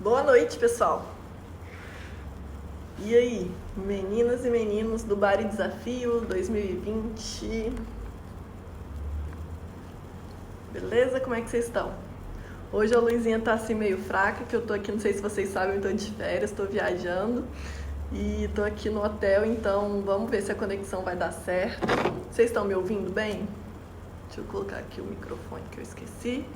Boa noite, pessoal. E aí, meninas e meninos do Bari Desafio 2020? Beleza? Como é que vocês estão? Hoje a luzinha tá assim meio fraca, que eu tô aqui, não sei se vocês sabem, eu tô de férias, tô viajando e tô aqui no hotel, então vamos ver se a conexão vai dar certo. Vocês estão me ouvindo bem? Deixa eu colocar aqui o microfone que eu esqueci.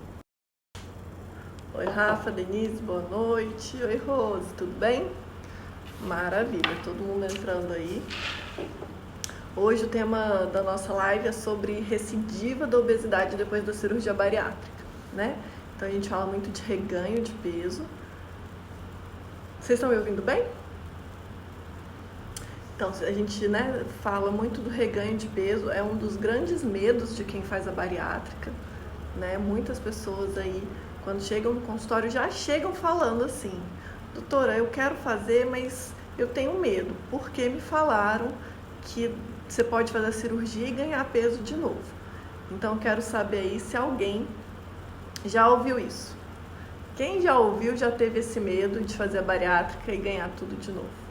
Oi, Rafa, Denise, boa noite. Oi, Rose, tudo bem? Maravilha, todo mundo entrando aí. Hoje o tema da nossa live é sobre recidiva da obesidade depois da cirurgia bariátrica, né? Então a gente fala muito de reganho de peso. Vocês estão me ouvindo bem? Então, a gente, né, fala muito do reganho de peso, é um dos grandes medos de quem faz a bariátrica, né? Muitas pessoas aí, quando chegam no consultório, já chegam falando assim: doutora, eu quero fazer, mas eu tenho medo, porque me falaram que você pode fazer a cirurgia e ganhar peso de novo. Então, eu quero saber aí se alguém já ouviu isso. Quem já ouviu, já teve esse medo de fazer a bariátrica e ganhar tudo de novo.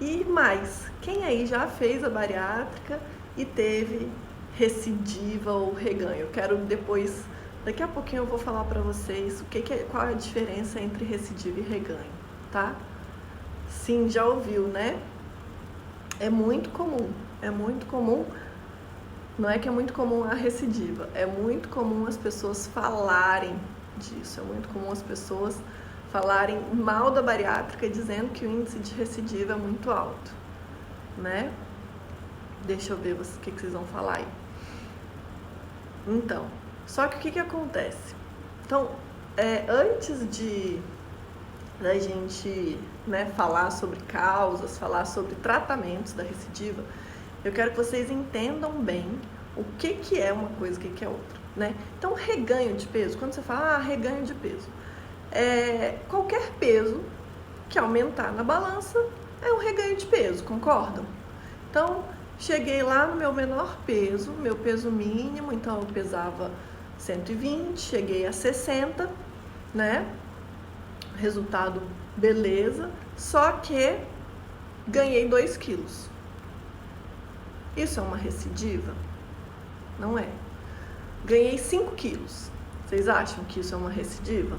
E mais, quem aí já fez a bariátrica e teve recidiva ou reganho? Eu quero depois, daqui a pouquinho eu vou falar pra vocês qual é a diferença entre recidiva e reganho, tá? Sim, já ouviu, né? É muito comum, não é que é muito comum a recidiva, é muito comum as pessoas falarem disso, é muito comum as pessoas falarem mal da bariátrica dizendo que o índice de recidiva é muito alto, né? Deixa eu ver o que vocês vão falar aí. Então, só que o que acontece? Então, antes da gente, né, falar sobre causas, falar sobre tratamentos da recidiva, eu quero que vocês entendam bem o que é uma coisa e o que é outra, né? Então, reganho de peso, quando você fala, reganho de peso, qualquer peso que aumentar na balança é um reganho de peso, concordam? Então, cheguei lá no meu menor peso, meu peso mínimo, então eu pesava 120, cheguei a 60, né? Resultado, beleza, só que ganhei 2 quilos. Isso é uma recidiva? Não é. Ganhei 5 quilos. Vocês acham que isso é uma recidiva?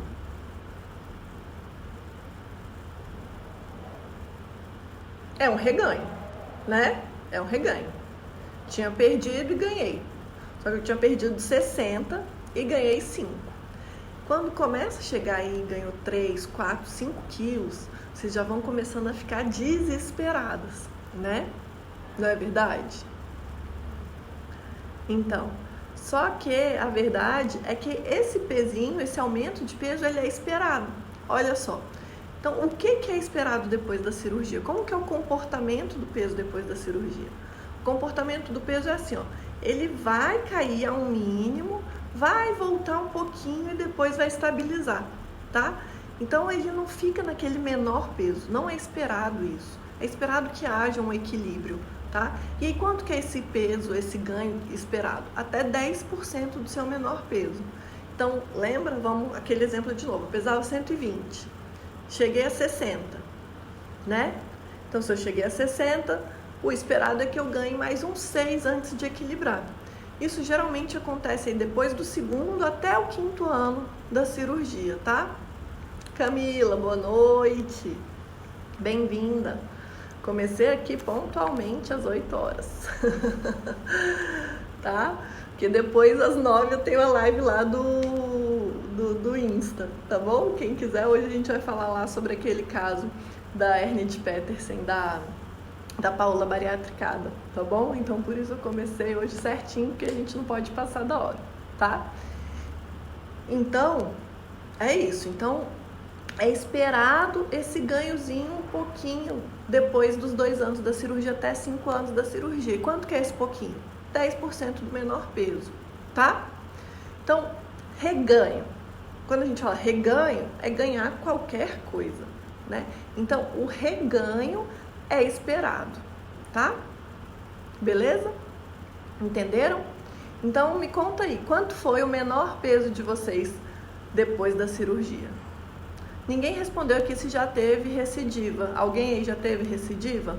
É um reganho, né? É um reganho. Tinha perdido e ganhei. Só que eu tinha perdido 60 e ganhei 5. Quando começa a chegar aí e ganhou 3, 4, 5 quilos, vocês já vão começando a ficar desesperadas, né? Não é verdade? Então, só que a verdade é que esse pezinho, esse aumento de peso, ele é esperado. Olha só. Então, o que é esperado depois da cirurgia? Como que é o comportamento do peso depois da cirurgia? O comportamento do peso é assim, ó, ele vai cair a um mínimo, vai voltar um pouquinho e depois vai estabilizar, tá? Então, ele não fica naquele menor peso, não é esperado isso. É esperado que haja um equilíbrio, tá? E aí, quanto que é esse peso, esse ganho esperado? Até 10% do seu menor peso. Então, lembra, vamos, aquele exemplo de novo, eu pesava 120. Cheguei a 60, né? Então, se eu cheguei a 60, o esperado é que eu ganhe mais uns 6 antes de equilibrar. Isso geralmente acontece aí depois do 2º até o 5º ano da cirurgia, tá? Camila, boa noite. Bem-vinda. Comecei aqui pontualmente às 8 horas. Tá? Porque depois às 9 eu tenho a live lá do Insta, tá bom? Quem quiser, hoje a gente vai falar lá sobre aquele caso da hérnia de Petersen, da Paola bariatricada, tá bom? Então por isso eu comecei hoje certinho, porque a gente não pode passar da hora, tá? Então, é isso. Então, é esperado esse ganhozinho um pouquinho depois dos 2 anos da cirurgia até 5 anos da cirurgia. E quanto que é esse pouquinho? 10% do menor peso, tá? Então, reganho. Quando a gente fala reganho, é ganhar qualquer coisa, né? Então, o reganho é esperado, tá? Beleza? Entenderam? Então, me conta aí, quanto foi o menor peso de vocês depois da cirurgia? Ninguém respondeu aqui se já teve recidiva. Alguém aí já teve recidiva?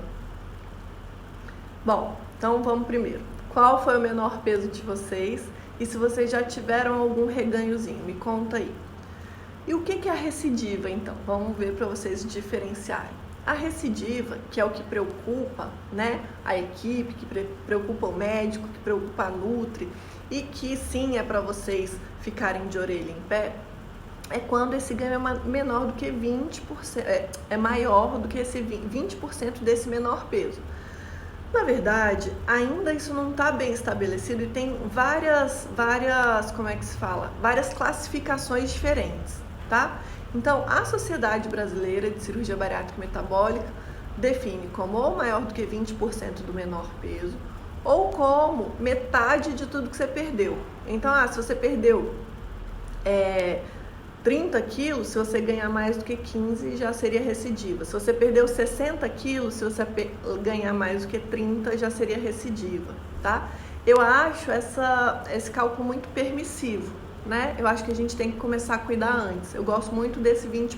Bom, então vamos primeiro. Qual foi o menor peso de vocês? E se vocês já tiveram algum reganhozinho? Me conta aí. E o que é a recidiva, então? Vamos ver para vocês diferenciarem. A recidiva, que é o que preocupa, né, a equipe, que preocupa o médico, que preocupa a Nutri e que sim é para vocês ficarem de orelha em pé, é quando esse ganho é menor do que 20%, é maior do que esse 20% desse menor peso. Na verdade, ainda isso não está bem estabelecido e tem várias, como é que se fala? Várias classificações diferentes, tá? Então, a Sociedade Brasileira de Cirurgia Bariátrica e Metabólica define como ou maior do que 20% do menor peso ou como metade de tudo que você perdeu. Então, se você perdeu 30 quilos, se você ganhar mais do que 15, já seria recidiva. Se você perdeu 60 quilos, se você ganhar mais do que 30, já seria recidiva, tá? Eu acho esse cálculo muito permissivo, né? Eu acho que a gente tem que começar a cuidar antes. Eu gosto muito desse 20%,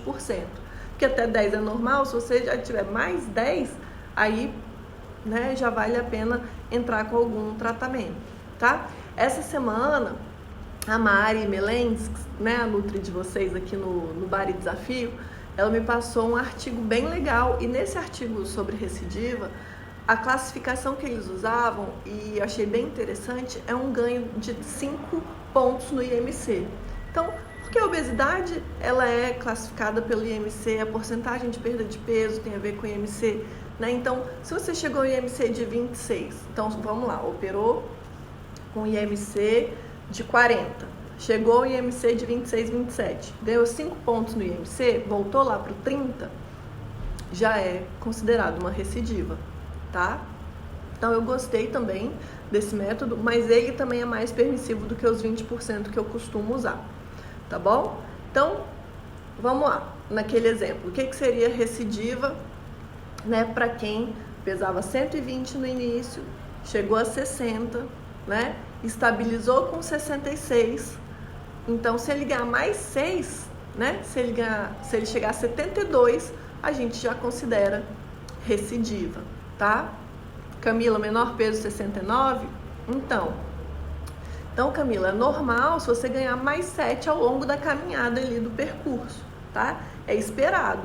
porque até 10 é normal. Se você já tiver mais 10, aí, né, já vale a pena entrar com algum tratamento, tá? Essa semana, a Mari Melendez, né, a Nutri de vocês aqui no Bari Desafio, ela me passou um artigo bem legal, e nesse artigo sobre recidiva, a classificação que eles usavam, e eu achei bem interessante, é um ganho de 5 pontos no IMC. Então, porque a obesidade, ela é classificada pelo IMC, a porcentagem de perda de peso tem a ver com o IMC, né? Então, se você chegou ao IMC de 26, então vamos lá, operou com IMC de 40, chegou ao IMC de 26, 27, ganhou 5 pontos no IMC, voltou lá para o 30, já é considerado uma recidiva, tá? Então eu gostei também desse método, mas ele também é mais permissivo do que os 20% que eu costumo usar, tá bom? Então, vamos lá, naquele exemplo, o que seria recidiva, né, para quem pesava 120 no início, chegou a 60, né, estabilizou com 66, então se ele ganhar mais 6, né, se ele chegar a 72, a gente já considera recidiva, tá? Camila, menor peso 69? Então, Camila, é normal se você ganhar mais 7 ao longo da caminhada ali do percurso, tá? É esperado,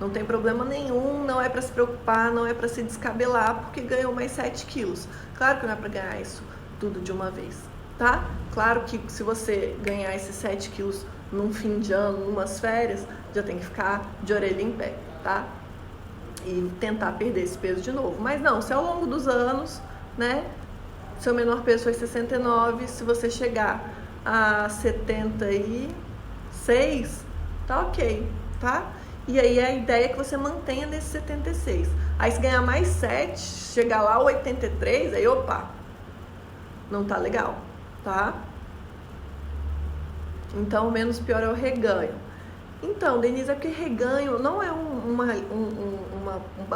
não tem problema nenhum, não é para se preocupar, não é para se descabelar porque ganhou mais 7 quilos. Claro que não é para ganhar isso tudo de uma vez, tá? Claro que se você ganhar esses 7 quilos num fim de ano, numas férias, já tem que ficar de orelha em pé, tá? E tentar perder esse peso de novo. Mas não, se ao longo dos anos, né, seu menor peso foi 69, se você chegar a 76, tá ok, tá? E aí a ideia é que você mantenha nesse 76. Aí se ganhar mais 7, chegar lá a 83, aí opa, não tá legal, tá? Então o menos pior é o reganho. Então, Denise, é porque reganho não é uma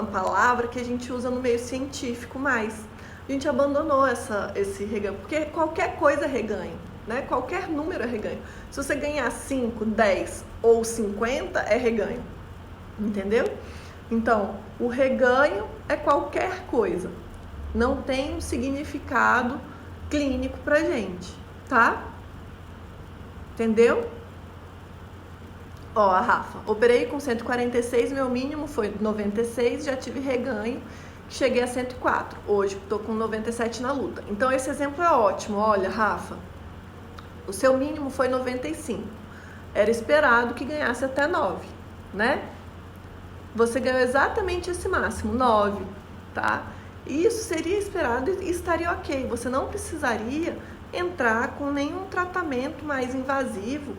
palavra que a gente usa no meio científico mais. A gente abandonou esse reganho, porque qualquer coisa é reganho, né? Qualquer número é reganho. Se você ganhar 5, 10 ou 50, é reganho, entendeu? Então, o reganho é qualquer coisa. Não tem um significado clínico pra gente, tá? Entendeu? Ó, a Rafa, operei com 146, meu mínimo foi 96, já tive reganho, cheguei a 104. Hoje tô com 97 na luta. Então esse exemplo é ótimo. Olha, Rafa, o seu mínimo foi 95. Era esperado que ganhasse até 9, né? Você ganhou exatamente esse máximo, 9, tá? Isso seria esperado e estaria ok. Você não precisaria entrar com nenhum tratamento mais invasivo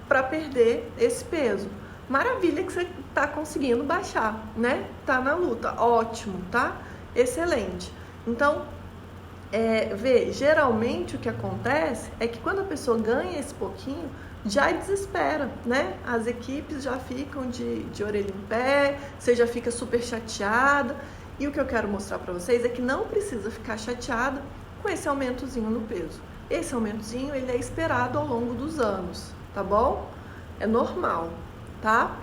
para perder esse peso. Maravilha que você tá conseguindo baixar, né? Tá na luta, ótimo, tá? Excelente. Então, geralmente o que acontece é que quando a pessoa ganha esse pouquinho, já desespera, né? As equipes já ficam de orelha em pé, você já fica super chateada. E o que eu quero mostrar para vocês é que não precisa ficar chateada com esse aumentozinho no peso. Esse aumentozinho, ele é esperado ao longo dos anos, tá bom? É normal, tá?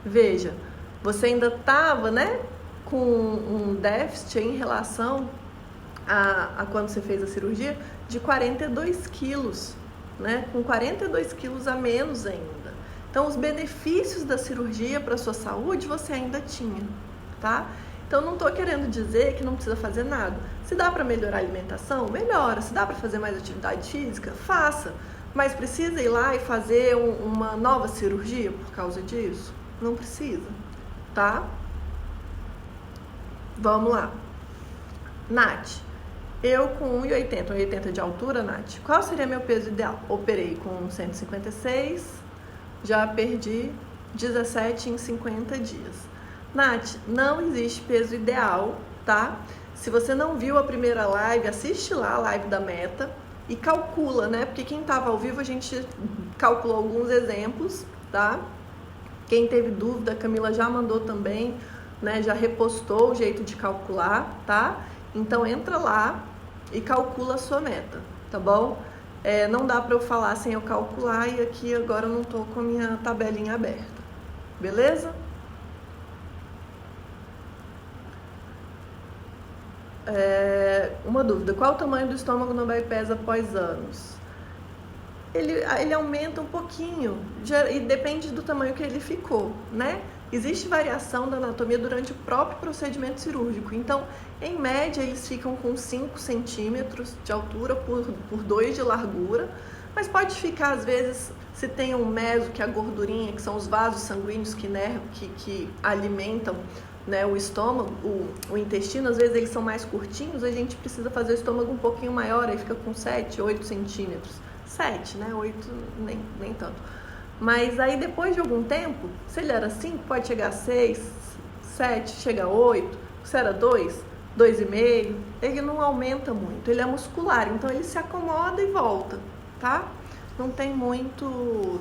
Veja, você ainda estava, né, com um déficit em relação a quando você fez a cirurgia de 42 quilos, né, com 42 quilos a menos ainda. Então, os benefícios da cirurgia para a sua saúde você ainda tinha, tá? Então, não estou querendo dizer que não precisa fazer nada. Se dá para melhorar a alimentação, melhora. Se dá para fazer mais atividade física, faça. Mas precisa ir lá e fazer uma nova cirurgia por causa disso? Não precisa, tá? Vamos lá. Nath, eu com 1,80, 1,80 de altura, Nath, qual seria meu peso ideal? Operei com 156, já perdi 17 em 50 dias. Nath, não existe peso ideal, tá? Se você não viu a primeira live, assiste lá a live da meta e calcula, né? Porque quem estava ao vivo a gente calculou alguns exemplos, tá? Quem teve dúvida, a Camila já mandou também, né? Já repostou o jeito de calcular, tá? Então entra lá e calcula a sua meta, tá bom? Não dá para eu falar sem eu calcular e aqui agora eu não tô com a minha tabelinha aberta, beleza? Uma dúvida, qual o tamanho do estômago no bypass após anos? Ele aumenta um pouquinho e depende do tamanho que ele ficou, né? Existe variação da anatomia durante o próprio procedimento cirúrgico, então, em média, eles ficam com 5 centímetros de altura por 2 de largura, mas pode ficar, às vezes, se tem um meso, que é a gordurinha, que são os vasos sanguíneos que alimentam, né, o estômago, o intestino, às vezes eles são mais curtinhos, a gente precisa fazer o estômago um pouquinho maior, aí fica com 7, 8 centímetros. 7, né? 8 nem tanto. Mas aí depois de algum tempo, se ele era 5, pode chegar a 6, 7, chega a 8. Se era 2, 2,5, ele não aumenta muito, ele é muscular, então ele se acomoda e volta, tá? Não tem muito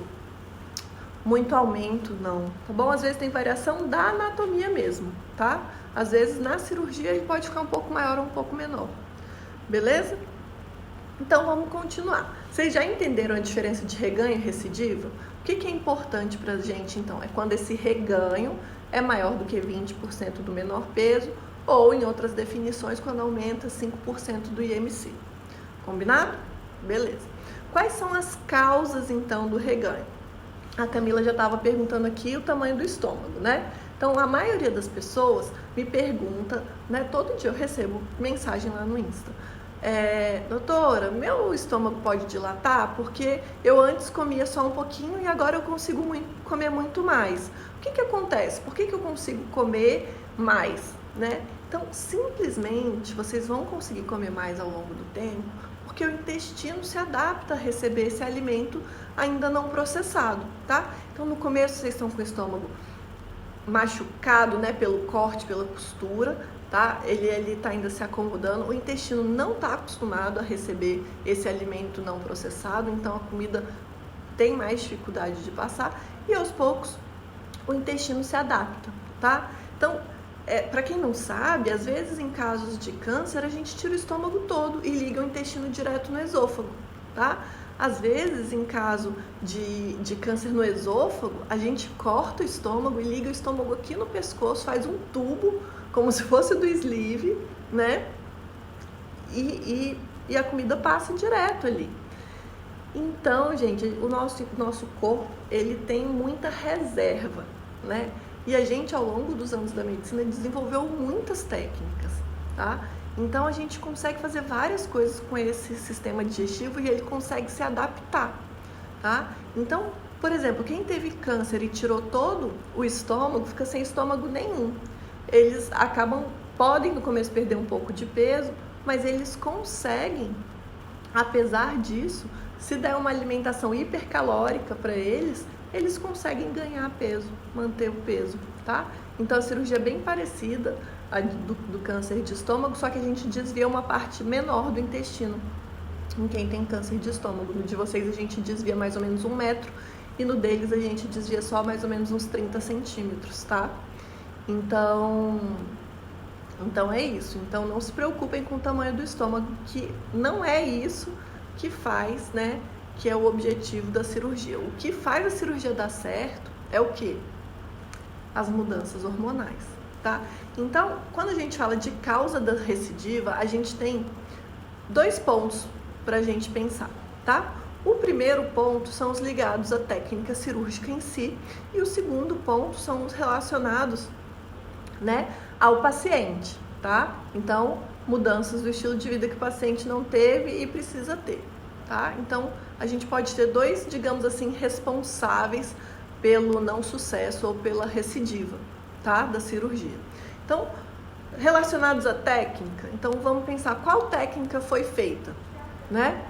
aumento não, tá bom? Às vezes tem variação da anatomia mesmo, tá? Às vezes na cirurgia ele pode ficar um pouco maior ou um pouco menor, beleza? Então vamos continuar. Vocês já entenderam a diferença de reganho e recidiva? O que é importante pra gente então? É quando esse reganho é maior do que 20% do menor peso ou em outras definições quando aumenta 5% do IMC. Combinado? Beleza. Quais são as causas então do reganho? A Camila já estava perguntando aqui o tamanho do estômago, né? Então, a maioria das pessoas me pergunta, né? Todo dia eu recebo mensagem lá no Insta. Doutora, meu estômago pode dilatar? Porque eu antes comia só um pouquinho e agora eu consigo comer muito mais. O que acontece? Por que eu consigo comer mais, né? Então, simplesmente, vocês vão conseguir comer mais ao longo do tempo porque o intestino se adapta a receber esse alimento ainda não processado, tá? Então, no começo, vocês estão com o estômago machucado, né, pelo corte, pela costura, tá? Ele tá ainda se acomodando, o intestino não está acostumado a receber esse alimento não processado, então a comida tem mais dificuldade de passar e aos poucos o intestino se adapta, tá? Então, para quem não sabe, às vezes em casos de câncer a gente tira o estômago todo e liga o intestino direto no esôfago, tá? Às vezes, em caso de câncer no esôfago, a gente corta o estômago e liga o estômago aqui no pescoço, faz um tubo, como se fosse do sleeve, né? E a comida passa direto ali. Então, gente, o nosso corpo, ele tem muita reserva, né? E a gente, ao longo dos anos da medicina, desenvolveu muitas técnicas, tá? Então, a gente consegue fazer várias coisas com esse sistema digestivo e ele consegue se adaptar, tá? Então, por exemplo, quem teve câncer e tirou todo o estômago, fica sem estômago nenhum. Eles podem no começo perder um pouco de peso, mas eles conseguem, apesar disso, se der uma alimentação hipercalórica para eles conseguem ganhar peso, manter o peso, tá? Então a cirurgia é bem parecida do câncer de estômago, só que a gente desvia uma parte menor do intestino em quem tem câncer de estômago. No de vocês a gente desvia mais ou menos 1 metro e no deles a gente desvia só mais ou menos uns 30 centímetros, tá? Então é isso. Então não se preocupem com o tamanho do estômago, que não é isso que faz, né? Que é o objetivo da cirurgia. O que faz a cirurgia dar certo é o quê? as mudanças hormonais, tá? Então, quando a gente fala de causa da recidiva, a gente tem 2 pontos para a gente pensar, tá? O primeiro ponto são os ligados à técnica cirúrgica em si, e o segundo ponto são os relacionados, né, ao paciente, tá? Então, mudanças do estilo de vida que o paciente não teve e precisa ter, tá? Então, a gente pode ter 2, digamos assim, responsáveis pelo não sucesso ou pela recidiva, tá? Da cirurgia. Então, relacionados à técnica, então vamos pensar qual técnica foi feita, né?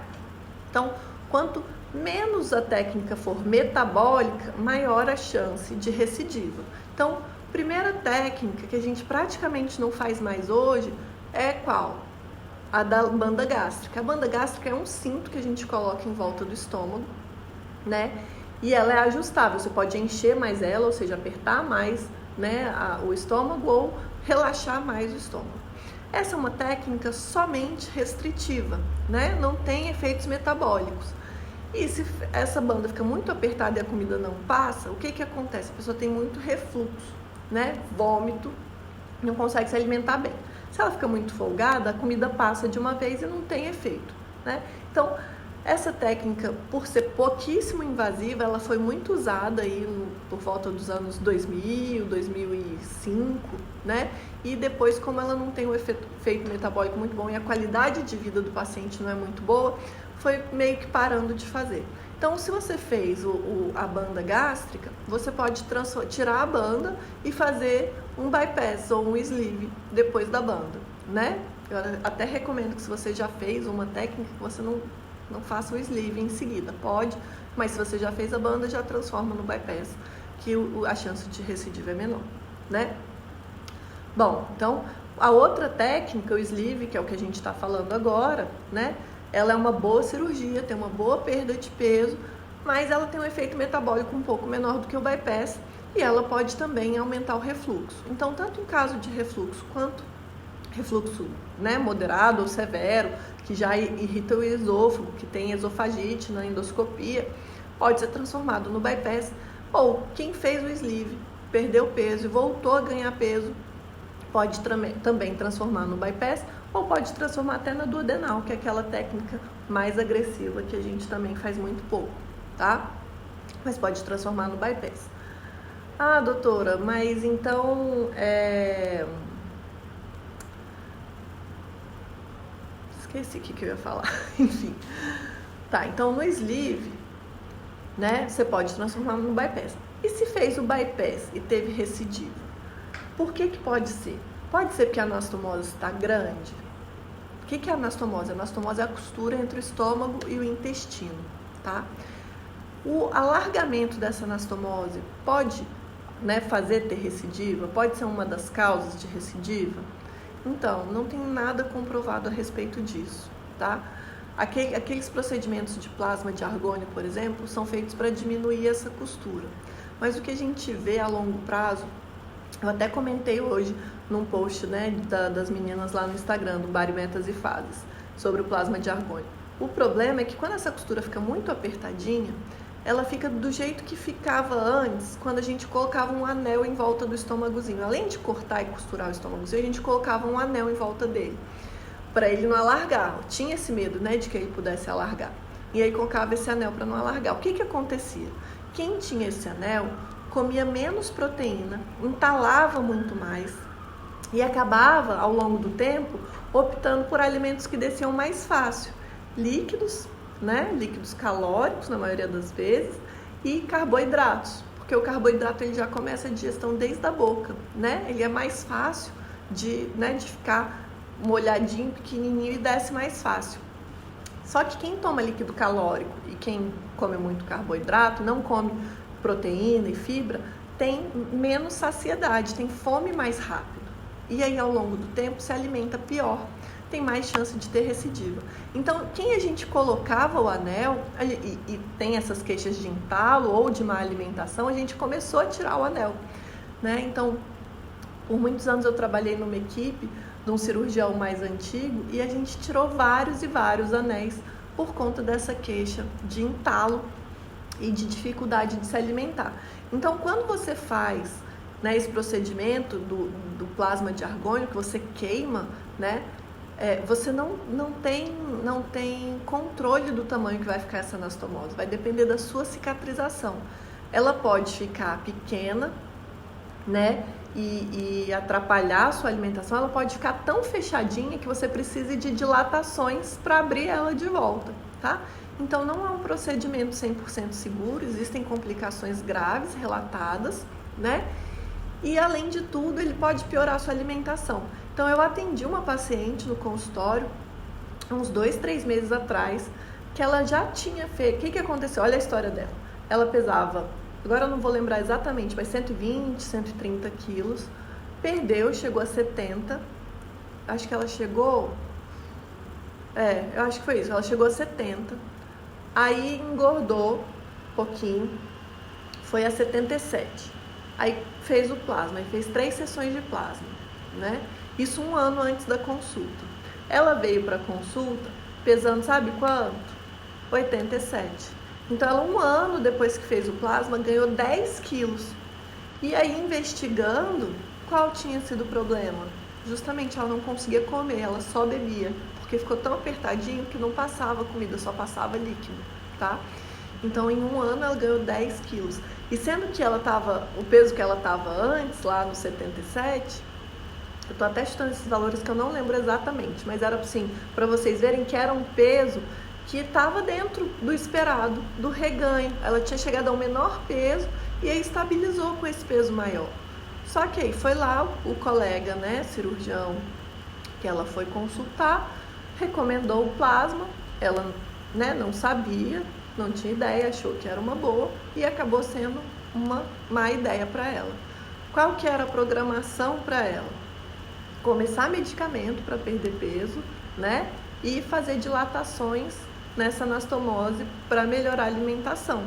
Então, quanto menos a técnica for metabólica, maior a chance de recidiva. Então, primeira técnica que a gente praticamente não faz mais hoje é qual? A da banda gástrica. A banda gástrica é um cinto que a gente coloca em volta do estômago, né? E ela é ajustável, você pode encher mais ela, ou seja, apertar mais, né, o estômago ou relaxar mais o estômago. Essa é uma técnica somente restritiva, né? Não tem efeitos metabólicos. E se essa banda fica muito apertada e a comida não passa, o que acontece? A pessoa tem muito refluxo, né? Vômito, não consegue se alimentar bem. Se ela fica muito folgada, a comida passa de uma vez e não tem efeito, né? Então, essa técnica, por ser pouquíssimo invasiva, ela foi muito usada aí por volta dos anos 2000, 2005, né? E depois, como ela não tem um efeito metabólico muito bom e a qualidade de vida do paciente não é muito boa, foi meio que parando de fazer. Então, se você fez a banda gástrica, você pode tirar a banda e fazer um bypass ou um sleeve depois da banda, né? Eu até recomendo que se você já fez uma técnica, que você não faça o sleeve em seguida, pode, mas se você já fez a banda, já transforma no bypass, que a chance de recidiva é menor, né? Bom, então, a outra técnica, o sleeve, que é o que a gente está falando agora, né? Ela é uma boa cirurgia, tem uma boa perda de peso, mas ela tem um efeito metabólico um pouco menor do que o bypass e ela pode também aumentar o refluxo. Então, tanto em caso de refluxo quanto refluxo, né, moderado ou severo, que já irrita o esôfago, que tem esofagite na endoscopia, pode ser transformado no bypass. Ou quem fez o sleeve, perdeu peso e voltou a ganhar peso, pode também transformar no bypass, ou pode transformar até na duodenal, que é aquela técnica mais agressiva que a gente também faz muito pouco, tá? Mas pode transformar no bypass. Ah, doutora, mas então esqueci o que eu ia falar. Enfim. Tá, então no sleeve, né, você pode transformar no bypass. E se fez o bypass e teve recidiva? Por que pode ser? Pode ser porque a anastomose está grande. O que é a anastomose? A anastomose é a costura entre o estômago e o intestino, tá? O alargamento dessa anastomose pode, né, fazer ter recidiva? Pode ser uma das causas de recidiva? Então, não tem nada comprovado a respeito disso, tá? Aqueles procedimentos de plasma de argônio, por exemplo, são feitos para diminuir essa costura. Mas o que a gente vê a longo prazo, eu até comentei hoje num post, né, das meninas lá no Instagram, do Barimetas e Fases, sobre o plasma de argônio. O problema é que quando essa costura fica muito apertadinha, ela fica do jeito que ficava antes, quando a gente colocava um anel em volta do estômagozinho. Além de cortar e costurar o estômagozinho, a gente colocava um anel em volta dele, para ele não alargar. Eu tinha esse medo, né, de que ele pudesse alargar. E aí colocava esse anel para não alargar. O que acontecia? Quem tinha esse anel comia menos proteína, entalava muito mais e acabava, ao longo do tempo, optando por alimentos que desciam mais fácil. Líquidos, né? Líquidos calóricos, na maioria das vezes, e carboidratos, porque o carboidrato ele já começa a digestão desde a boca, né? Ele é mais fácil de ficar molhadinho, pequenininho e desce mais fácil. Só que quem toma líquido calórico e quem come muito carboidrato, não come proteína e fibra, tem menos saciedade, tem fome mais rápido. E aí, ao longo do tempo, se alimenta pior, tem mais chance de ter recidiva. Então, quem a gente colocava o anel, e tem essas queixas de entalo ou de má alimentação, a gente começou a tirar o anel, né? Então, por muitos anos eu trabalhei numa equipe de um cirurgião mais antigo e a gente tirou vários e vários anéis por conta dessa queixa de entalo e de dificuldade de se alimentar. Então, quando você faz né, esse procedimento do plasma de argônio, que você queima, né, você não tem controle do tamanho que vai ficar essa anastomose, vai depender da sua cicatrização. Ela pode ficar pequena, né, e atrapalhar a sua alimentação, ela pode ficar tão fechadinha que você precise de dilatações para abrir ela de volta, tá? Então não é um procedimento 100% seguro, existem complicações graves relatadas, né? E além de tudo, ele pode piorar a sua alimentação. Então eu atendi uma paciente no consultório, uns 2, 3 meses atrás, que ela já tinha feito... O que aconteceu? Olha a história dela. Ela pesava, agora eu não vou lembrar exatamente, mas 120, 130 quilos. Perdeu, chegou a 70. Acho que ela chegou... eu acho que foi isso. Ela chegou a 70. Aí engordou um pouquinho. Foi a 77. Aí fez o plasma, aí fez 3 sessões de plasma, né? Isso 1 ano antes da consulta. Ela veio para consulta pesando, sabe quanto? 87. Então ela 1 ano depois que fez o plasma ganhou 10 quilos. E aí investigando, qual tinha sido o problema? Justamente ela não conseguia comer, ela só bebia, porque ficou tão apertadinho que não passava comida, só passava líquido, tá? Então, em 1 ano, ela ganhou 10 quilos. E sendo que o peso que ela estava antes, lá no 77, eu tô até chutando esses valores que eu não lembro exatamente, mas era assim, para vocês verem que era um peso que estava dentro do esperado, do reganho. Ela tinha chegado a um menor peso e aí estabilizou com esse peso maior. Só que aí foi lá o colega, né, cirurgião, que ela foi consultar, recomendou o plasma, ela, né, não sabia, não tinha ideia, achou que era uma boa e acabou sendo uma má ideia para ela. Qual que era a programação para ela? Começar medicamento para perder peso, né? E fazer dilatações nessa anastomose para melhorar a alimentação,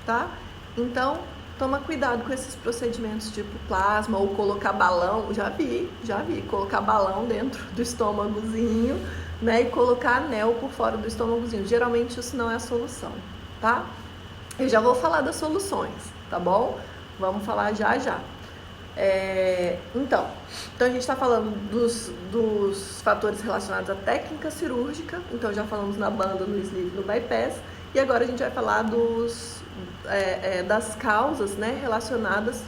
tá? Então, toma cuidado com esses procedimentos tipo plasma ou colocar balão. Já vi, colocar balão dentro do estômagozinho, né, e colocar anel por fora do estômagozinho. Geralmente isso não é a solução, tá? Eu já vou falar das soluções, tá bom? Vamos falar já. Então a gente está falando dos fatores relacionados à técnica cirúrgica. Então já falamos na banda, no sleeve, no bypass. E agora a gente vai falar das causas, né, relacionadas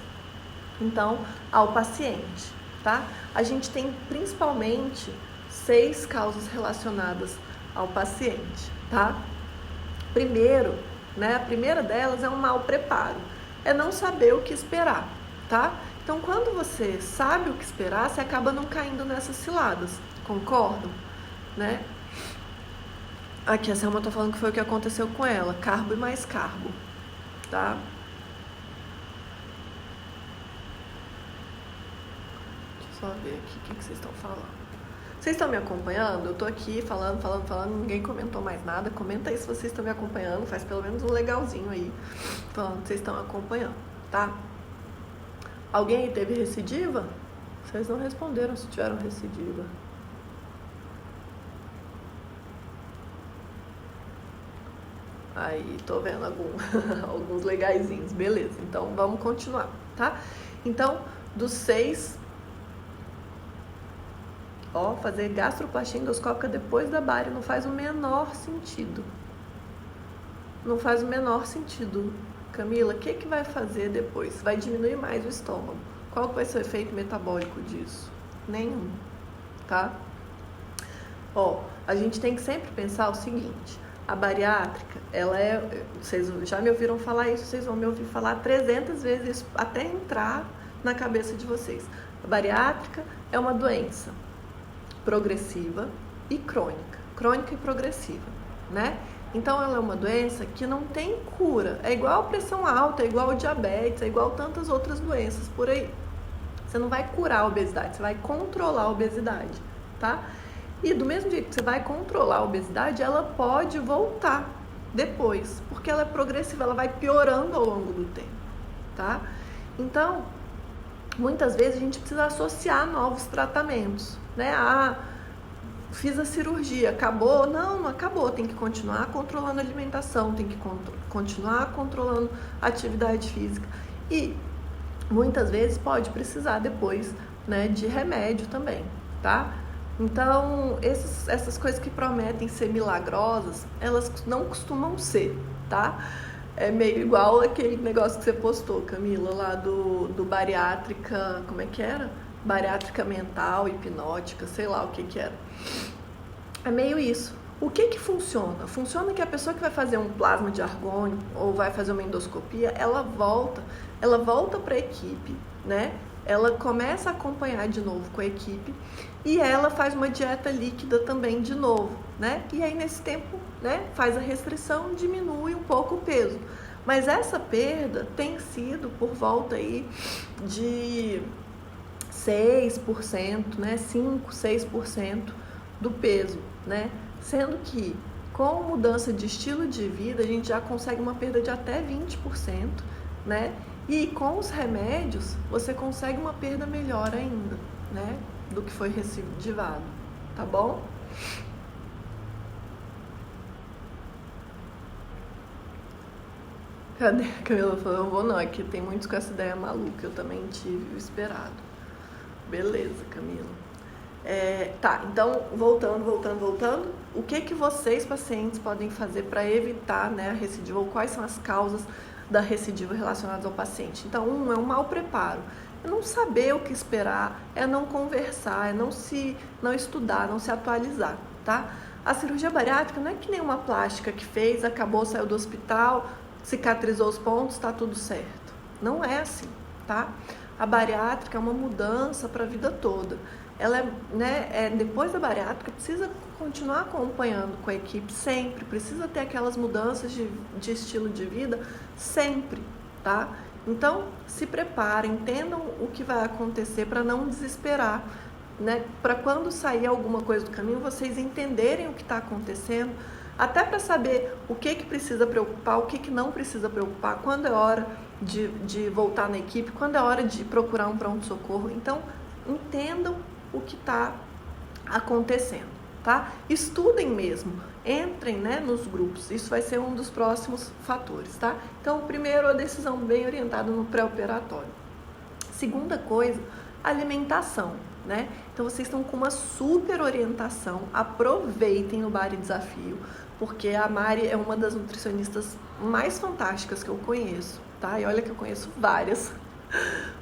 então ao paciente, tá? A gente tem principalmente 6 causas relacionadas ao paciente, tá? Primeiro, né, a primeira delas é um mau preparo, é não saber o que esperar, tá? Então, quando você sabe o que esperar, você acaba não caindo nessas ciladas, concordam? Né? Aqui a Selma tá falando que foi o que aconteceu com ela, carbo e mais carbo, tá? Deixa eu só ver aqui o que vocês estão falando. Vocês estão me acompanhando? Eu tô aqui falando, ninguém comentou mais nada. Comenta aí se vocês estão me acompanhando, faz pelo menos um legalzinho aí, falando que vocês estão acompanhando, tá? Alguém aí teve recidiva? Vocês não responderam se tiveram recidiva. Aí, tô vendo alguns legaizinhos, beleza. Então, vamos continuar, tá? Então, dos 6... fazer gastroplastia endoscópica depois da bária não faz o menor sentido. Não faz o menor sentido. Camila, o que vai fazer depois? Vai diminuir mais o estômago. Qual que vai ser o efeito metabólico disso? Nenhum, tá? A gente tem que sempre pensar o seguinte: a bariátrica, vocês já me ouviram falar isso, vocês vão me ouvir falar 300 vezes isso até entrar na cabeça de vocês. A bariátrica é uma doença progressiva e crônica e progressiva, né? Então ela é uma doença que não tem cura, é igual a pressão alta, é igual o diabetes, é igual tantas outras doenças por aí. Você não vai curar a obesidade, você vai controlar a obesidade, tá? E do mesmo jeito que você vai controlar a obesidade, ela pode voltar depois, porque ela é progressiva, ela vai piorando ao longo do tempo, tá? Então, muitas vezes a gente precisa associar novos tratamentos, né? Fiz a cirurgia, acabou? Não acabou, tem que continuar controlando a alimentação, tem que continuar controlando a atividade física. E muitas vezes pode precisar depois, né, de remédio também, tá? Então, essas coisas que prometem ser milagrosas, elas não costumam ser, tá? É meio igual aquele negócio que você postou, Camila, lá do bariátrica, como é que era? Bariátrica mental, hipnótica, sei lá o que era. É meio isso. O que funciona? Funciona que a pessoa que vai fazer um plasma de argônio ou vai fazer uma endoscopia, ela volta para a equipe, né? Ela começa a acompanhar de novo com a equipe e ela faz uma dieta líquida também de novo, né? E aí nesse tempo, né, faz a restrição, diminui um pouco o peso. Mas essa perda tem sido por volta aí de 6%, né? 5, 6% do peso, né? Sendo que com mudança de estilo de vida a gente já consegue uma perda de até 20%, né? E com os remédios você consegue uma perda melhor ainda, né? Do que foi recidivado, tá bom? Cadê? A Camila falou, eu vou não, é que tem muitos com essa ideia maluca, eu também tive o esperado. Beleza, Camila. Tá, então, voltando, o que vocês, pacientes, podem fazer para evitar, né, a recidiva, ou quais são as causas da recidiva relacionadas ao paciente? Então, é um mau preparo, é não saber o que esperar, é não conversar, é não estudar, não se atualizar, tá? A cirurgia bariátrica não é que nem uma plástica que fez, acabou, saiu do hospital, cicatrizou os pontos, tá tudo certo. Não é assim, tá? A bariátrica é uma mudança para a vida toda. Ela depois da bariátrica, precisa continuar acompanhando com a equipe sempre, precisa ter aquelas mudanças de estilo de vida sempre, tá? Então, se preparem, entendam o que vai acontecer para não desesperar, né? Para quando sair alguma coisa do caminho, vocês entenderem o que está acontecendo, até para saber o que precisa preocupar, o que não precisa preocupar, quando é hora de voltar na equipe, quando é hora de procurar um pronto-socorro. Então, entendam o que está acontecendo, tá? Estudem mesmo, entrem, né, nos grupos, isso vai ser um dos próximos fatores, tá? Então, primeiro, a decisão bem orientada no pré-operatório. Segunda coisa, alimentação, né? Então, vocês estão com uma super orientação, aproveitem o Bari Desafio, porque a Mari é uma das nutricionistas mais fantásticas que eu conheço, tá? E olha que eu conheço várias,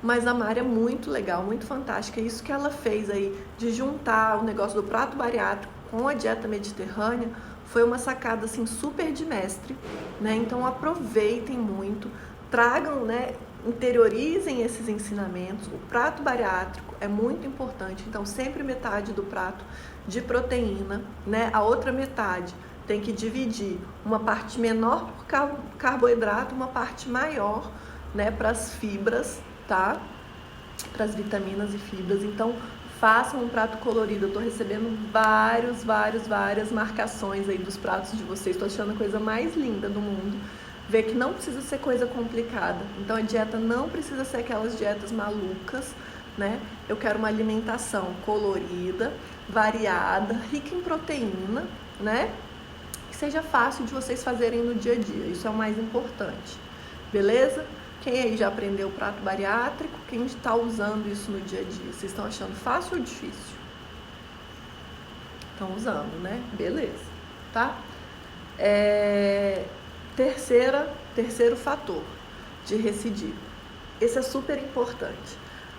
mas a Mari é muito legal, muito fantástica. Isso que ela fez aí, de juntar o negócio do prato bariátrico com a dieta mediterrânea, foi uma sacada assim super de mestre, né? Então aproveitem muito, tragam, né, interiorizem esses ensinamentos. O prato bariátrico é muito importante, então sempre metade do prato de proteína, né? A outra metade tem que dividir, uma parte menor por carboidrato, uma parte maior, né, para as fibras, tá? Para as vitaminas e fibras. Então, façam um prato colorido. Eu tô recebendo várias marcações aí dos pratos de vocês. Tô achando a coisa mais linda do mundo. Ver que não precisa ser coisa complicada. Então, a dieta não precisa ser aquelas dietas malucas, né? Eu quero uma alimentação colorida, variada, rica em proteína, né? Que seja fácil de vocês fazerem no dia a dia. Isso é o mais importante. Beleza? Quem aí já aprendeu o prato bariátrico? Quem está usando isso no dia a dia? Vocês estão achando fácil ou difícil? Estão usando, né? Beleza, tá? Terceiro fator de recidiva. Esse é super importante.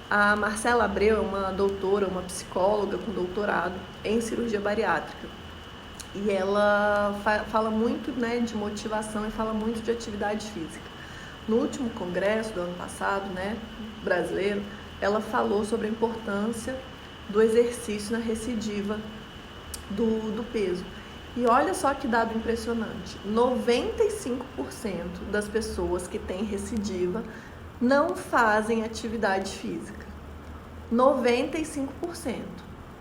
A Marcela Abreu é uma doutora, uma psicóloga com doutorado em cirurgia bariátrica. E ela fala muito, né, de motivação e fala muito de atividade física. No último congresso do ano passado, né, brasileiro, ela falou sobre a importância do exercício na recidiva do peso. E olha só que dado impressionante, 95% das pessoas que têm recidiva não fazem atividade física. 95%.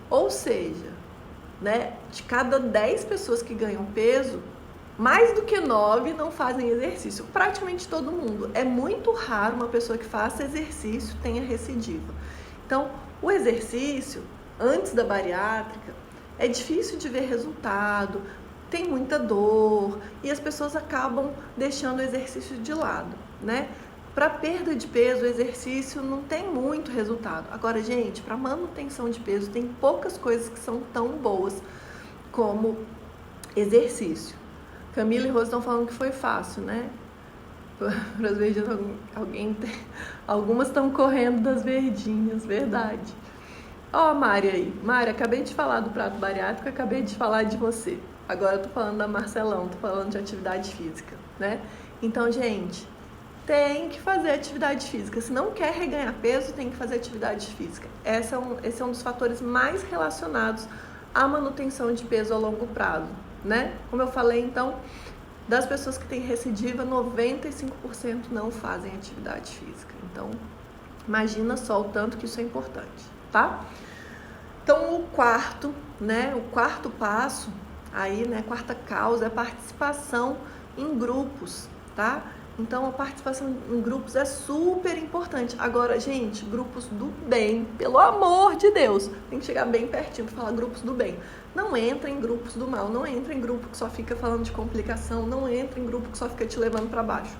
Ou seja, né, de cada 10 pessoas que ganham peso, mais do que 9 não fazem exercício. Praticamente todo mundo. É muito raro uma pessoa que faça exercício tenha recidiva. Então, o exercício, antes da bariátrica, é difícil de ver resultado, tem muita dor e as pessoas acabam deixando o exercício de lado, né? Para perda de peso, o exercício não tem muito resultado. Agora, gente, para manutenção de peso, tem poucas coisas que são tão boas como exercício. Camila e Rose estão falando que foi fácil, né? Para as verdinhas, algumas estão correndo das verdinhas, verdade. Ó, Mari aí. Mari, acabei de falar do prato bariátrico, acabei de falar de você. Agora eu tô falando da Marcelão, tô falando de atividade física, né? Então, gente, tem que fazer atividade física. Se não quer reganhar peso, tem que fazer atividade física. Esse é um dos fatores mais relacionados à manutenção de peso a longo prazo, né? Como eu falei, então, das pessoas que têm recidiva, 95% não fazem atividade física. Então, imagina só o tanto que isso é importante, tá? Então, o quarto passo, aí, né, quarta causa é a participação em grupos, tá? Então, a participação em grupos é super importante. Agora, gente, grupos do bem, pelo amor de Deus, tem que chegar bem pertinho para falar grupos do bem. Não entra em grupos do mal, não entra em grupo que só fica falando de complicação, não entra em grupo que só fica te levando para baixo.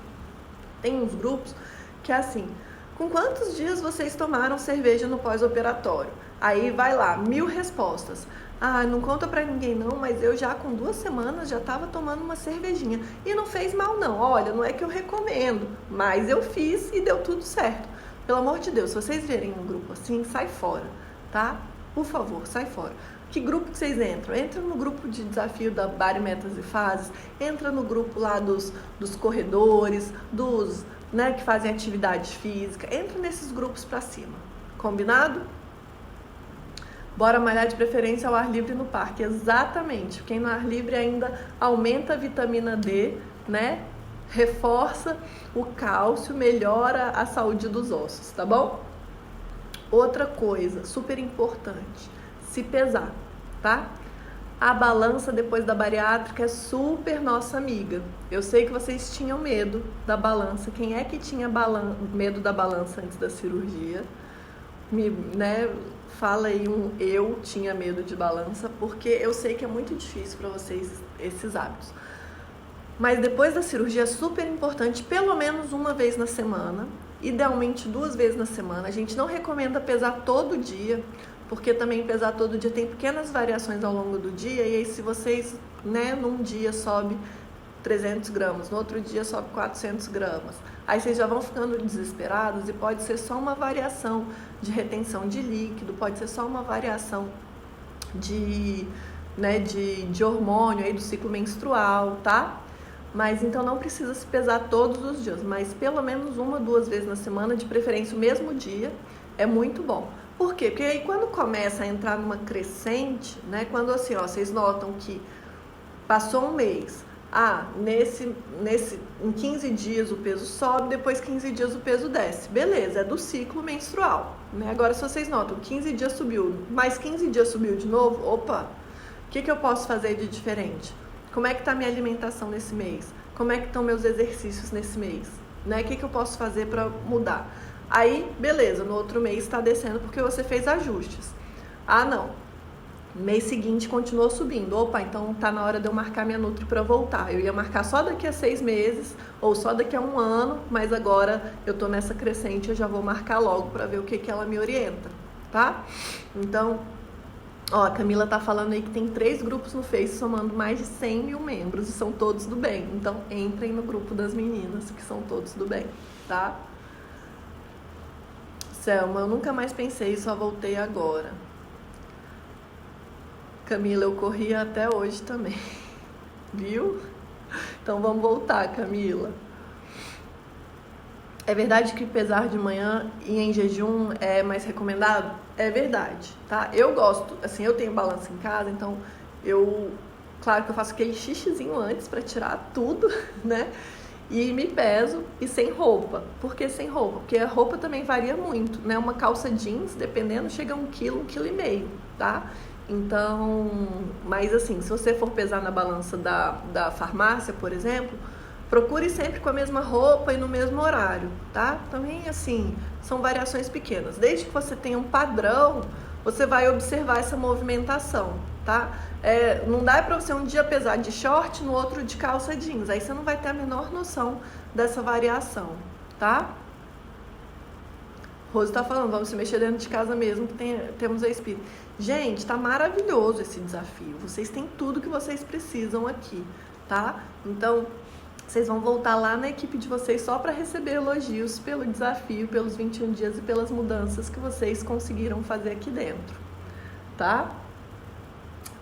Tem uns grupos que é assim: com quantos dias vocês tomaram cerveja no pós-operatório? Aí vai lá, 1000 respostas. Ah, não conta pra ninguém não, mas eu já com 2 semanas já tava tomando uma cervejinha. E não fez mal não, olha, não é que eu recomendo, mas eu fiz e deu tudo certo. Pelo amor de Deus, se vocês verem um grupo assim, sai fora, tá? Por favor, sai fora. Que grupo que vocês entram? Entra no grupo de desafio da Bari Metas e Fases, entra no grupo lá dos corredores, dos, né, que fazem atividade física, entra nesses grupos pra cima, combinado? Bora malhar de preferência ao ar livre no parque. Exatamente. Quem no ar livre ainda aumenta a vitamina D, né? Reforça o cálcio, melhora a saúde dos ossos, tá bom? Outra coisa super importante, se pesar, tá? A balança depois da bariátrica é super nossa amiga. Eu sei que vocês tinham medo da balança. Quem é que tinha medo da balança antes da cirurgia? Fala aí eu tinha medo de balança, porque eu sei que é muito difícil para vocês esses hábitos. Mas depois da cirurgia é super importante, pelo menos uma vez na semana, idealmente 2 vezes na semana. A gente não recomenda pesar todo dia, porque também pesar todo dia tem pequenas variações ao longo do dia, e aí se vocês, né, num dia sobe 300 gramas, no outro dia sobe 400 gramas. Aí vocês já vão ficando desesperados e pode ser só uma variação de retenção de líquido, pode ser só uma variação de hormônio aí do ciclo menstrual, tá? Mas então não precisa se pesar todos os dias, mas pelo menos 1 ou 2 vezes na semana, de preferência o mesmo dia, é muito bom. Por quê? Porque aí quando começa a entrar numa crescente, né? Quando assim, ó, vocês notam que passou um mês, em 15 dias o peso sobe, depois 15 dias o peso desce. Beleza, é do ciclo menstrual, né? Agora, se vocês notam, 15 dias subiu, mais 15 dias subiu de novo, opa, o que eu posso fazer de diferente? Como é que tá minha alimentação nesse mês? Como é que estão meus exercícios nesse mês? Né? O que eu posso fazer para mudar? Aí, beleza, no outro mês está descendo porque você fez ajustes. Ah, não. Mês seguinte continuou subindo. Opa, então tá na hora de eu marcar minha Nutri para voltar. Eu ia marcar só daqui a 6 meses ou só daqui a 1 ano, mas agora eu tô nessa crescente, eu já vou marcar logo para ver o que ela me orienta, tá? Então, ó, a Camila tá falando aí que tem 3 grupos no Face somando mais de 100 mil membros e são todos do bem. Então, entrem no grupo das meninas que são todos do bem, tá? Selma, eu nunca mais pensei, só voltei agora. Camila, eu corria até hoje também, viu? Então vamos voltar, Camila. É verdade que pesar de manhã e em jejum é mais recomendado? É verdade, tá? Eu gosto, assim, eu tenho balança em casa, então claro que eu faço aquele xixizinho antes pra tirar tudo, né? E me peso e sem roupa. Por que sem roupa? Porque a roupa também varia muito, né? Uma calça jeans, dependendo, chega a 1 quilo, 1,5 quilo, tá? Então, mas assim, se você for pesar na balança da farmácia, por exemplo, procure sempre com a mesma roupa e no mesmo horário, tá? Também, assim, são variações pequenas. Desde que você tenha um padrão, você vai observar essa movimentação, tá? Não dá pra você um dia pesar de short, no outro de calça jeans. Aí você não vai ter a menor noção dessa variação, tá? Rose tá falando, vamos se mexer dentro de casa mesmo, que temos a espírito. Gente, tá maravilhoso esse desafio. Vocês têm tudo que vocês precisam aqui, tá? Então, vocês vão voltar lá na equipe de vocês só para receber elogios pelo desafio, pelos 21 dias e pelas mudanças que vocês conseguiram fazer aqui dentro, tá?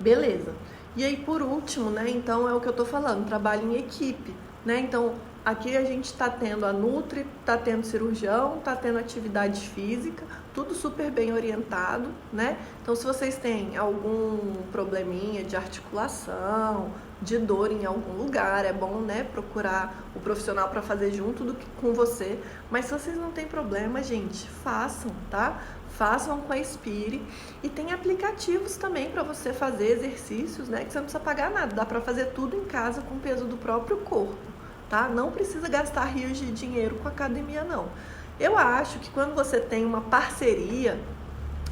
Beleza. E aí, por último, né, então é o que eu tô falando, trabalho em equipe, né? Então, aqui a gente tá tendo a Nutri, tá tendo cirurgião, tá tendo atividade física, tudo super bem orientado, né? Então, se vocês têm algum probleminha de articulação, de dor em algum lugar, é bom, né, procurar o profissional para fazer junto com você. Mas se vocês não têm problema, gente, façam, tá? Façam com a Spire. E tem aplicativos também para você fazer exercícios, né, que você não precisa pagar nada. Dá para fazer tudo em casa com o peso do próprio corpo, tá? Não precisa gastar rios de dinheiro com academia, não. Eu acho que quando você tem uma parceria,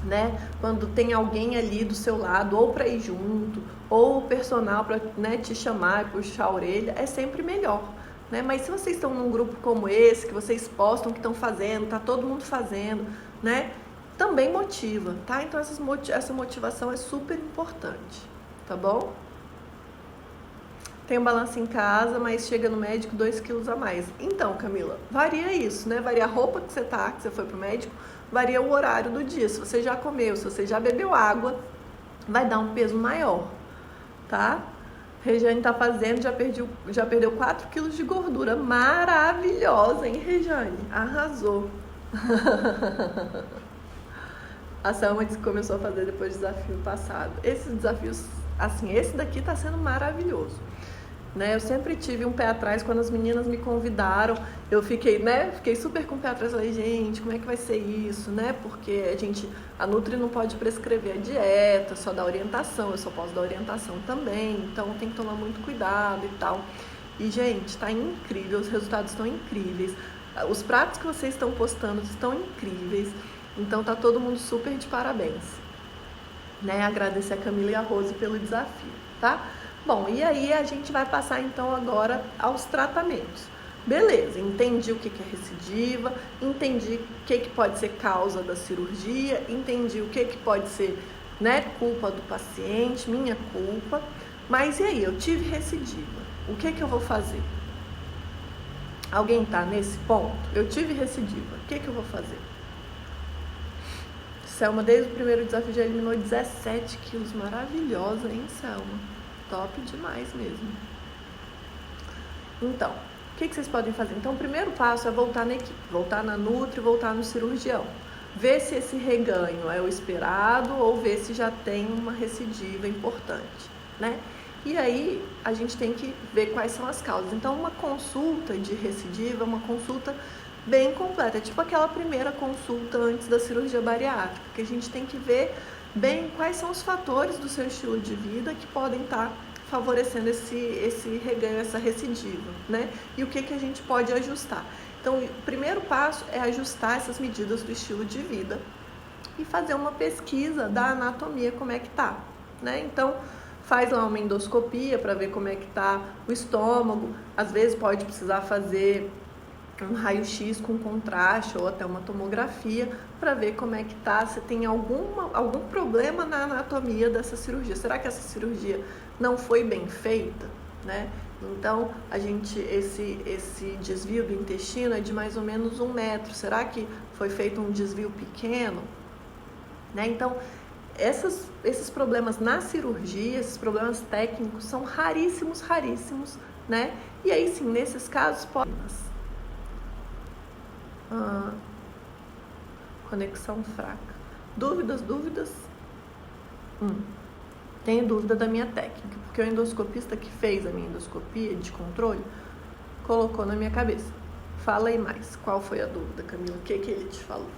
né, quando tem alguém ali do seu lado, ou para ir junto, ou o personal para, né, te chamar e puxar a orelha, é sempre melhor, né? Mas se vocês estão num grupo como esse, que vocês postam que estão fazendo, tá todo mundo fazendo, né, também motiva, tá? Então essa motivação é super importante, tá bom? Tem um balanço em casa, mas chega no médico 2 quilos a mais. Então, Camila, varia isso, né? Varia a roupa que você foi pro médico, varia o horário do dia. Se você já comeu, se você já bebeu água, vai dar um peso maior, tá? Regiane tá fazendo, já perdeu 4 quilos de gordura. Maravilhosa, hein, Regiane? Arrasou. A Selma disse que começou a fazer depois do desafio passado. Esses desafios, assim, esse daqui tá sendo maravilhoso, né? Eu sempre tive um pé atrás quando as meninas me convidaram. Eu fiquei, né? Fiquei super com o pé atrás. Falei, gente, como é que vai ser isso, né? Porque a Nutri não pode prescrever a dieta, só dá orientação. Eu só posso dar orientação também. Então tem que tomar muito cuidado e tal. E, gente, tá incrível. Os resultados estão incríveis. Os pratos que vocês estão postando estão incríveis. Então tá todo mundo super de parabéns, né? Agradecer a Camila e a Rose pelo desafio, tá? Bom, e aí a gente vai passar então agora aos tratamentos. Beleza, entendi o que é recidiva, entendi o que pode ser causa da cirurgia, entendi o que pode ser, né, culpa do paciente, minha culpa. Mas e aí, eu tive recidiva, o que eu vou fazer? Alguém tá nesse ponto? Eu tive recidiva, o que eu vou fazer? Selma, desde o primeiro desafio, já eliminou 17 quilos. Maravilhosa, hein, Selma? Top demais mesmo. Então, o que vocês podem fazer? Então, o primeiro passo é voltar na equipe, voltar na Nutri, voltar no cirurgião. Ver se esse reganho é o esperado ou ver se já tem uma recidiva importante, né? E aí, a gente tem que ver quais são as causas. Então, uma consulta de recidiva é uma consulta bem completa, tipo aquela primeira consulta antes da cirurgia bariátrica, que a gente tem que ver bem quais são os fatores do seu estilo de vida que podem estar favorecendo esse reganho, essa recidiva, né? E o que a gente pode ajustar. Então, o primeiro passo é ajustar essas medidas do estilo de vida e fazer uma pesquisa da anatomia, como é que tá, né? Então, faz lá uma endoscopia para ver como é que tá o estômago, às vezes pode precisar fazer um raio-x com contraste ou até uma tomografia para ver como é que tá, se tem algum problema na anatomia dessa cirurgia. Será que essa cirurgia não foi bem feita, né? Então, esse desvio do intestino é de mais ou menos 1 metro. Será que foi feito um desvio pequeno, né? Então, esses problemas na cirurgia, esses problemas técnicos são raríssimos, né? E aí sim, nesses casos pode... conexão fraca. Dúvidas? Tenho dúvida da minha técnica, porque o endoscopista que fez a minha endoscopia de controle colocou na minha cabeça. Fala aí mais. Qual foi a dúvida, Camila? O que ele te falou?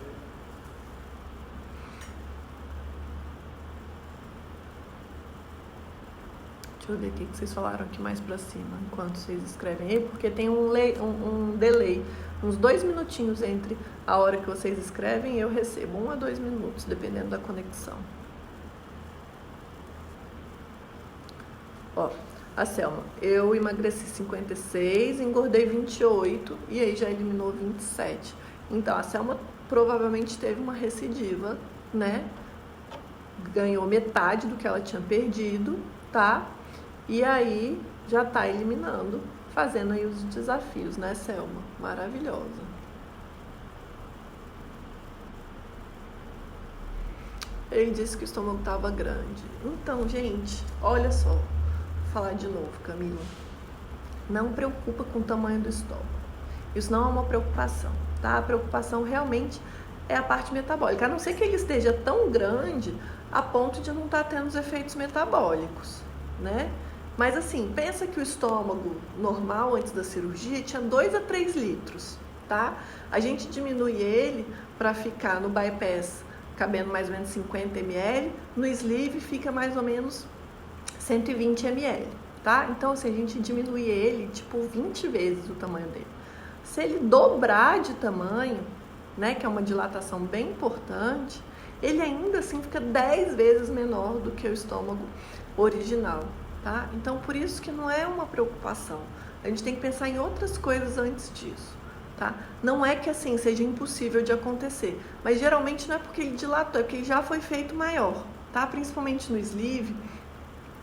Deixa eu ver o que vocês falaram aqui mais pra cima, enquanto vocês escrevem aí, porque tem um delay, uns 2 minutinhos entre a hora que vocês escrevem e eu recebo, 1 a 2 minutos, dependendo da conexão. Ó, a Selma, eu emagreci 56, engordei 28 e aí já eliminou 27. Então, a Selma provavelmente teve uma recidiva, né? Ganhou metade do que ela tinha perdido, tá? E aí já tá eliminando, fazendo aí os desafios, né, Selma? Maravilhosa. Ele disse que o estômago estava grande. Então, gente, olha só. Vou falar de novo, Camila. Não preocupa com o tamanho do estômago. Isso não é uma preocupação, tá? A preocupação realmente é a parte metabólica. A não ser que ele esteja tão grande a ponto de não estar tendo os efeitos metabólicos, né? Mas assim, pensa que o estômago normal antes da cirurgia tinha 2 a 3 litros, tá? A gente diminui ele para ficar no bypass cabendo mais ou menos 50 ml, no sleeve fica mais ou menos 120 ml, tá? Então, assim, a gente diminui ele, tipo, 20 vezes o tamanho dele. Se ele dobrar de tamanho, né, que é uma dilatação bem importante, ele ainda assim fica 10 vezes menor do que o estômago original, tá? Então, por isso que não é uma preocupação. A gente tem que pensar em outras coisas antes disso. Tá? Não é que assim seja impossível de acontecer, mas geralmente não é porque ele dilatou, é porque ele já foi feito maior, tá? Principalmente no sleeve,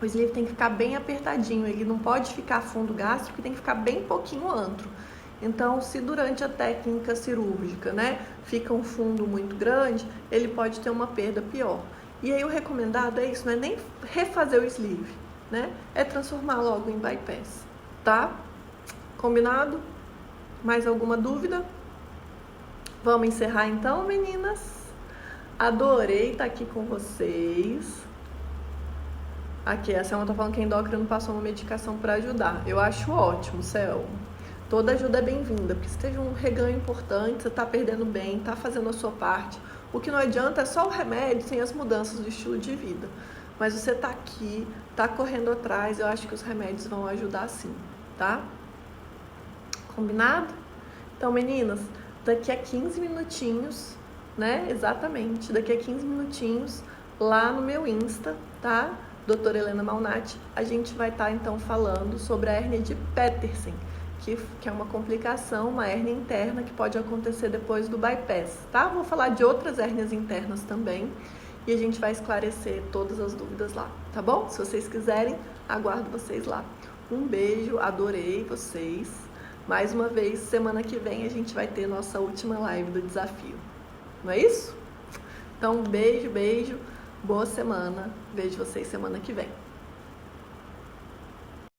o sleeve tem que ficar bem apertadinho, ele não pode ficar fundo gástrico, tem que ficar bem pouquinho antro. Então, se durante a técnica cirúrgica, né, fica um fundo muito grande, ele pode ter uma perda pior. E aí o recomendado é isso, não é nem refazer o sleeve, né? É transformar logo em bypass, tá? Combinado? Mais alguma dúvida? Vamos encerrar então, meninas? Adorei estar aqui com vocês. Aqui, a Selma tá falando que a endócrino passou uma medicação para ajudar. Eu acho ótimo, Selma. Toda ajuda é bem-vinda, porque se teve um reganho importante, você tá perdendo bem, tá fazendo a sua parte. O que não adianta é só o remédio sem as mudanças do estilo de vida. Mas você tá aqui, tá correndo atrás, eu acho que os remédios vão ajudar sim, tá? Combinado? Então, meninas, daqui a 15 minutinhos, né? Exatamente, daqui a 15 minutinhos, lá no meu Insta, tá? Doutora Helena Malnati, a gente vai estar, então, falando sobre a hérnia de Petersen, que é uma complicação, uma hérnia interna que pode acontecer depois do bypass, tá? Vou falar de outras hérnias internas também e a gente vai esclarecer todas as dúvidas lá, tá bom? Se vocês quiserem, aguardo vocês lá. Um beijo, adorei vocês. Mais uma vez, semana que vem a gente vai ter nossa última live do desafio. Não é isso? Então, beijo, beijo. Boa semana. Vejo vocês semana que vem.